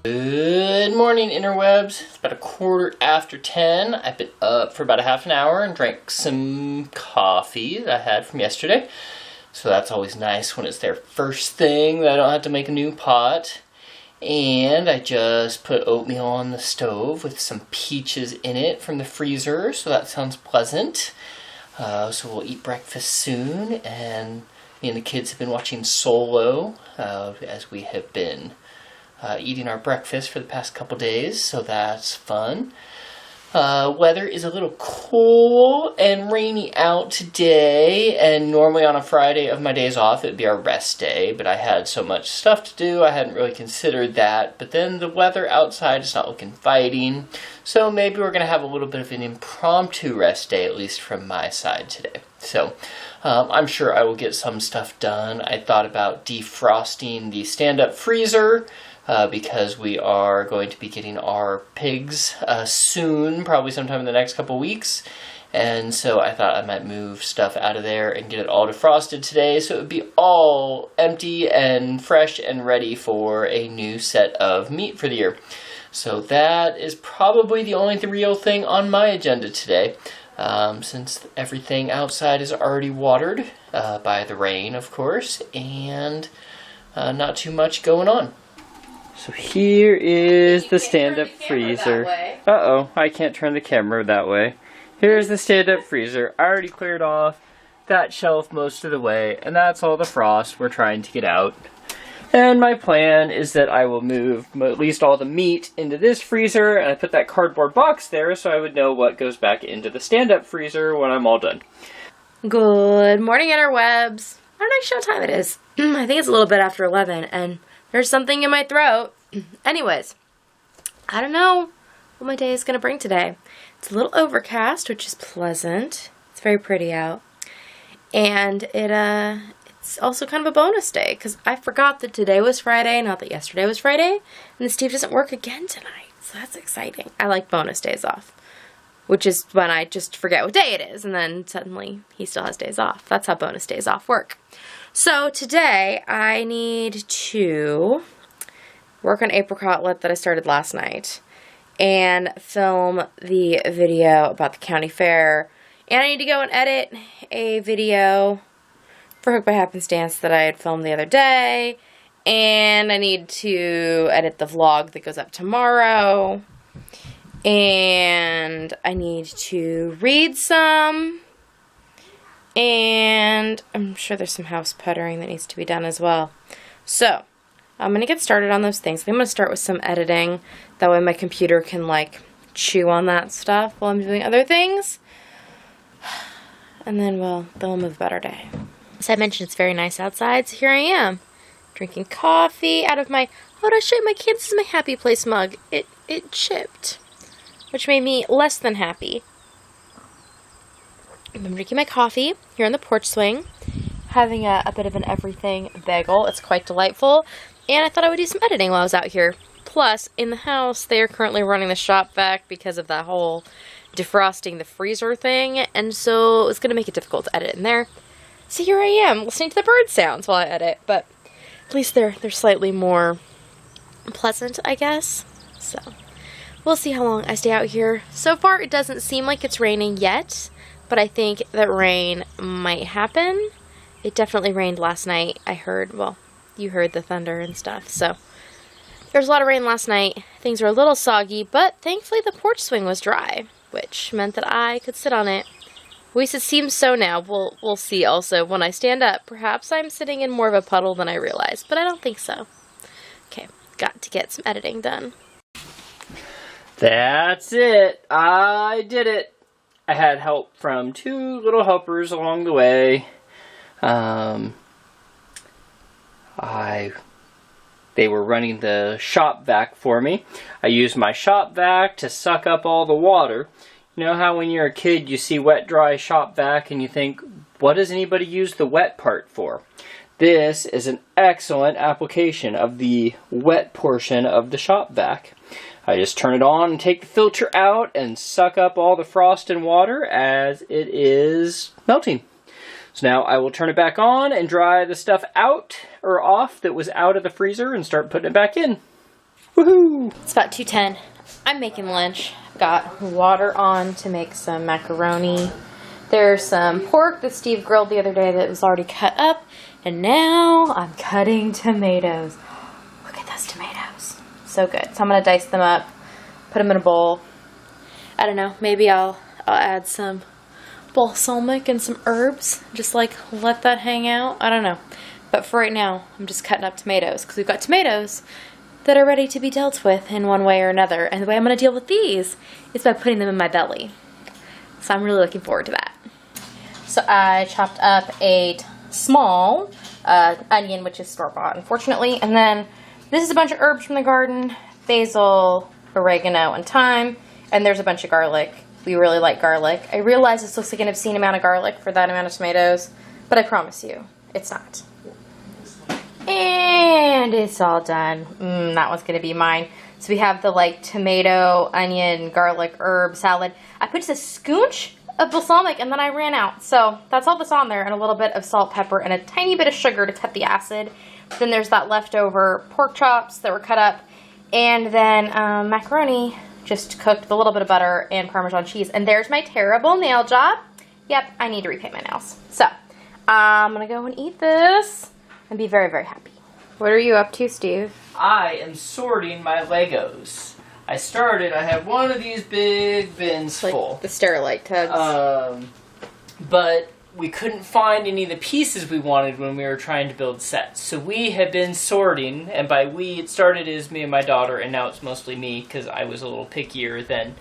Good morning, interwebs. It's about 10:15. I've been up for about a half an hour and drank some coffee that I had from yesterday. So that's always nice when it's their first thing that I don't have to make a new pot. And I just put oatmeal on the stove with some peaches in it from the freezer, so that sounds pleasant. So we'll eat breakfast soon, and me and the kids have been watching Solo as we have been eating our breakfast for the past couple days, so that's fun. Weather is a little cool and rainy out today, and normally on a Friday of my days off it would be our rest day, but I had so much stuff to do I hadn't really considered that. But then the weather outside is not looking inviting, so maybe we're going to have a little bit of an impromptu rest day, at least from my side today. So I'm sure I will get some stuff done. I thought about defrosting the stand-up freezer, because we are going to be getting our pigs soon, probably sometime in the next couple weeks. And so I thought I might move stuff out of there and get it all defrosted today, so it would be all empty and fresh and ready for a new set of meat for the year. So that is probably the only real thing on my agenda today, since everything outside is already watered by the rain, of course, and not too much going on. So here is the stand-up freezer. Uh-oh, I can't turn the camera that way. Here's the stand-up freezer. I already cleared off that shelf most of the way, and that's all the frost we're trying to get out. And my plan is that I will move at least all the meat into this freezer, and I put that cardboard box there so I would know what goes back into the stand-up freezer when I'm all done. Good morning, interwebs. I don't actually know what time it is. I think it's a little bit after 11, and there's something in my throat. Anyways, I don't know what my day is going to bring today. It's a little overcast, which is pleasant. It's very pretty out. And it's also kind of a bonus day, because I forgot that today was Friday, not that yesterday was Friday, and Steve doesn't work again tonight, so that's exciting. I like bonus days off, which is when I just forget what day it is, and then suddenly he still has days off. That's how bonus days off work. So today I need to work on apricotlet that I started last night and film the video about the county fair. And I need to go and edit a video for Hook by Happenstance that I had filmed the other day. And I need to edit the vlog that goes up tomorrow. And I need to read some. And I'm sure there's some house puttering that needs to be done as well. So I'm going to get started on those things. I'm going to start with some editing. That way my computer can, like, chew on that stuff while I'm doing other things. And then we'll move about our day. As I mentioned, it's very nice outside, so here I am. Drinking coffee out of my, oh, did I show you my kids? This is my Happy Place mug. It chipped, which made me less than happy. I'm drinking my coffee here on the porch swing, having a bit of an everything bagel. It's quite delightful, and I thought I would do some editing while I was out here. Plus, in the house, they are currently running the shop vac because of that whole defrosting the freezer thing, and so it's going to make it difficult to edit in there. So here I am, listening to the bird sounds while I edit, but at least they're slightly more pleasant, I guess. So we'll see how long I stay out here. So far, it doesn't seem like it's raining yet, but I think that rain might happen. It definitely rained last night. I heard, well, you heard the thunder and stuff. So there was a lot of rain last night. Things were a little soggy, but thankfully the porch swing was dry, which meant that I could sit on it. At least it seems so now. We'll see also when I stand up. Perhaps I'm sitting in more of a puddle than I realized, but I don't think so. Okay, got to get some editing done. That's it. I did it. I had help from 2 little helpers along the way. They were running the shop vac for me. I used my shop vac to suck up all the water. You know how when you're a kid you see wet dry shop vac and you think, what does anybody use the wet part for? This is an excellent application of the wet portion of the shop vac. I just turn it on and take the filter out and suck up all the frost and water as it is melting. So now I will turn it back on and dry the stuff out or off that was out of the freezer and start putting it back in. Woohoo! It's about 2:10. I'm making lunch. Got water on to make some macaroni. There's some pork that Steve grilled the other day that was already cut up. And now I'm cutting tomatoes. Look at those tomatoes. So good. So I'm going to dice them up, put them in a bowl. I don't know. Maybe I'll add some balsamic and some herbs. Just like let that hang out. I don't know. But for right now, I'm just cutting up tomatoes because we've got tomatoes that are ready to be dealt with in one way or another. And the way I'm going to deal with these is by putting them in my belly. So I'm really looking forward to that. So I chopped up a small onion, which is store-bought, unfortunately. And then this is a bunch of herbs from the garden, basil, oregano, and thyme. And there's a bunch of garlic. We really like garlic. I realize this looks like an obscene amount of garlic for that amount of tomatoes, but I promise you, it's not. And it's all done. That one's going to be mine. So we have the like tomato, onion, garlic, herb salad. I put just a scooch of balsamic and then I ran out. So that's all that's on there, and a little bit of salt, pepper, and a tiny bit of sugar to cut the acid. Then there's that leftover pork chops that were cut up, and then macaroni just cooked with a little bit of butter and Parmesan cheese. And there's my terrible nail job. Yep, I need to repaint my nails. So I'm going to go and eat this and be very, very happy. What are you up to, Steve? I am sorting my Legos. I have one of these big bins like full. The Sterilite tugs. But we couldn't find any of the pieces we wanted when we were trying to build sets. So we have been sorting, and by we, it started as me and my daughter, and now it's mostly me because I was a little pickier than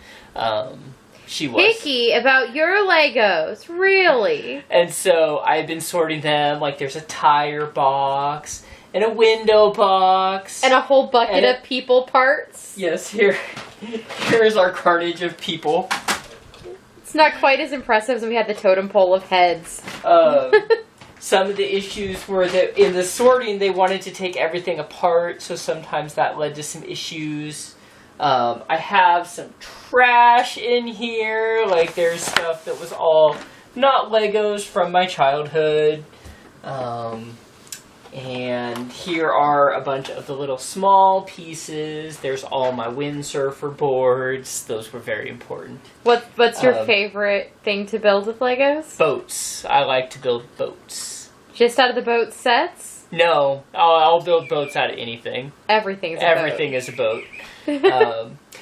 she was. Picky about your Legos, really? And so I've been sorting them. Like there's a tire box and a window box. And a whole bucket of people parts. Yes, here's our carnage of people. It's not quite as impressive as we had the totem pole of heads. Some of the issues were that in the sorting, they wanted to take everything apart, so sometimes that led to some issues. I have some trash in here. Like, there's stuff that was all not Legos from my childhood. And here are a bunch of the little small pieces. There's all my windsurfer boards. Those were very important. What's your favorite thing to build with Legos? Boats. I like to build boats. Just out of the boat sets? No. I'll build boats out of anything. Everything is a boat.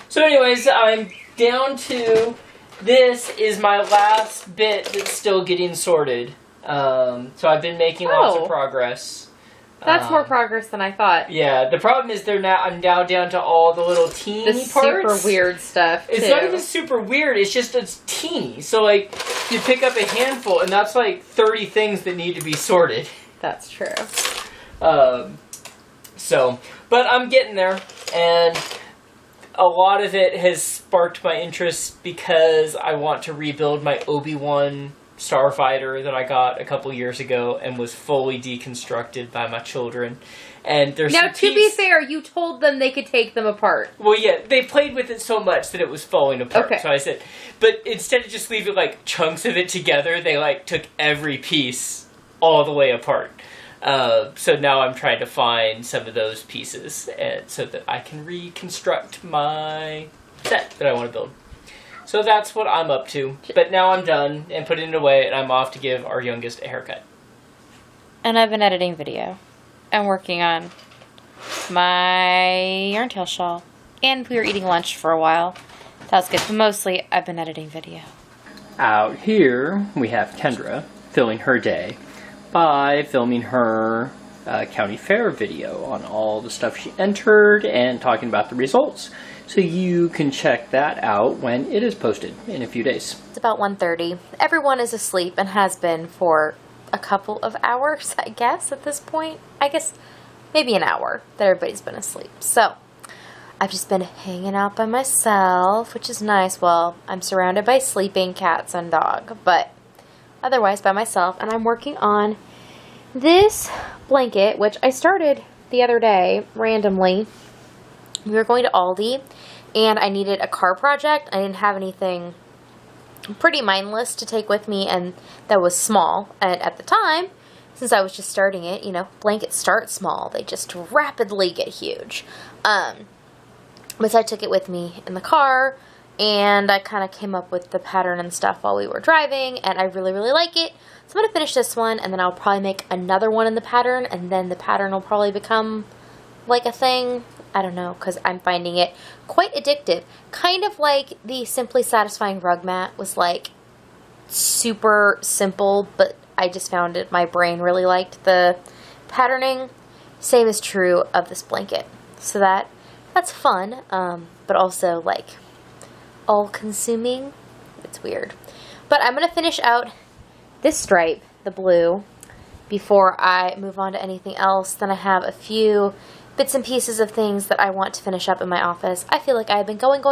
So anyways, I'm down to... This is my last bit that's still getting sorted. So I've been making lots of progress. That's more progress than I thought. Yeah, the problem is I'm now down to all the little teeny parts. Super weird stuff, It's not even super weird, it's teeny. So, like, you pick up a handful, and that's like 30 things that need to be sorted. That's true. But I'm getting there, and a lot of it has sparked my interest because I want to rebuild my Obi-Wan Starfighter that I got a couple years ago and was fully deconstructed by my children. And there's now, to be fair, you told them they could take them apart. Well, yeah, they played with it so much that it was falling apart. Okay. So I said, but instead of just leaving like chunks of it together, they like took every piece all the way apart. So now I'm trying to find some of those pieces so that I can reconstruct my set that I want to build. So that's what I'm up to. But now I'm done and putting it away, and I'm off to give our youngest a haircut. And I've been editing video. I'm working on my yarntail shawl. And we were eating lunch for a while. That was good. But mostly, I've been editing video. Out here, we have Kendra filling her day by filming her county fair video on all the stuff she entered and talking about the results. So you can check that out when it is posted in a few days. It's about 1:30. Everyone is asleep and has been for a couple of hours, I guess, at this point. I guess maybe an hour that everybody's been asleep. So I've just been hanging out by myself, which is nice. Well, I'm surrounded by sleeping cats and dog, but otherwise by myself. And I'm working on this blanket, which I started the other day randomly. We were going to Aldi, and I needed a car project. I didn't have anything pretty mindless to take with me, and that was small. And at the time, since I was just starting it, you know, blankets start small. They just rapidly get huge. but I took it with me in the car, and I kind of came up with the pattern and stuff while we were driving, and I really, really like it. So I'm going to finish this one, and then I'll probably make another one in the pattern, and then the pattern will probably become like a thing. I don't know, because I'm finding it quite addictive. Kind of like the Simply Satisfying rug mat was like super simple, but I just found it, my brain really liked the patterning. Same is true of this blanket. So that's fun, but also like all-consuming. It's weird. But I'm going to finish out this stripe, the blue, before I move on to anything else. Then I have a few bits and pieces of things that I want to finish up in my office. I feel like I've been going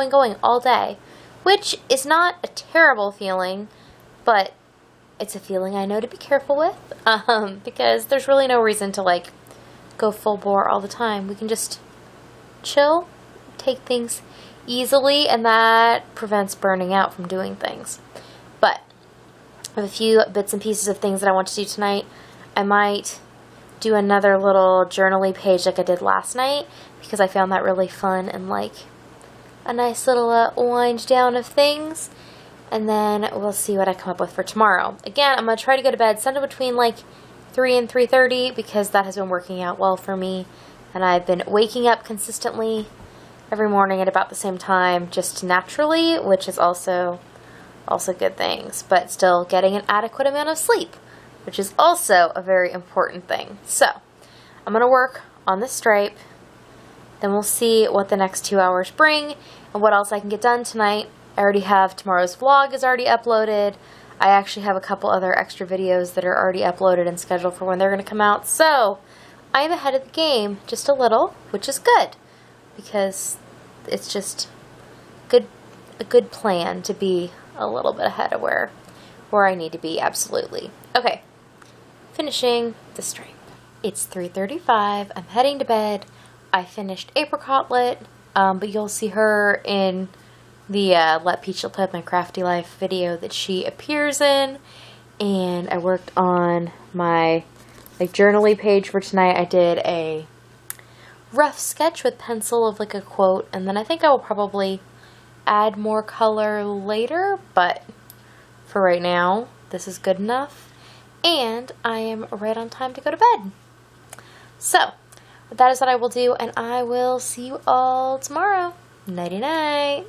all day, which is not a terrible feeling, but it's a feeling I know to be careful with, because there's really no reason to like go full bore all the time. We can just chill, take things easily, and that prevents burning out from doing things. But I have a few bits and pieces of things that I want to do tonight. I might do another little journaling page like I did last night, because I found that really fun and like a nice little wind down of things. And then we'll see what I come up with for tomorrow. Again, I'm going to try to go to bed sometime between like 3 and 3:30, because that has been working out well for me. And I've been waking up consistently every morning at about the same time, just naturally, which is also good things. But still getting an adequate amount of sleep, which is also a very important thing. So I'm going to work on this stripe. Then we'll see what the next 2 hours bring and what else I can get done tonight. I already have tomorrow's vlog is already uploaded. I actually have a couple other extra videos that are already uploaded and scheduled for when they're going to come out. So I'm ahead of the game just a little, which is good, because it's just a good plan to be a little bit ahead of where I need to be, absolutely. Okay, finishing the stripe. It's 3:35. I'm heading to bed. I finished Apricotlet, but you'll see her in the Let Peach Live My Crafty Life video that she appears in. And I worked on my like journaling page for tonight. I did a rough sketch with pencil of like a quote, and then I think I will probably add more color later, but for right now this is good enough, and I am right on time to go to bed. So that is what I will do, and I will see you all tomorrow. Nighty night.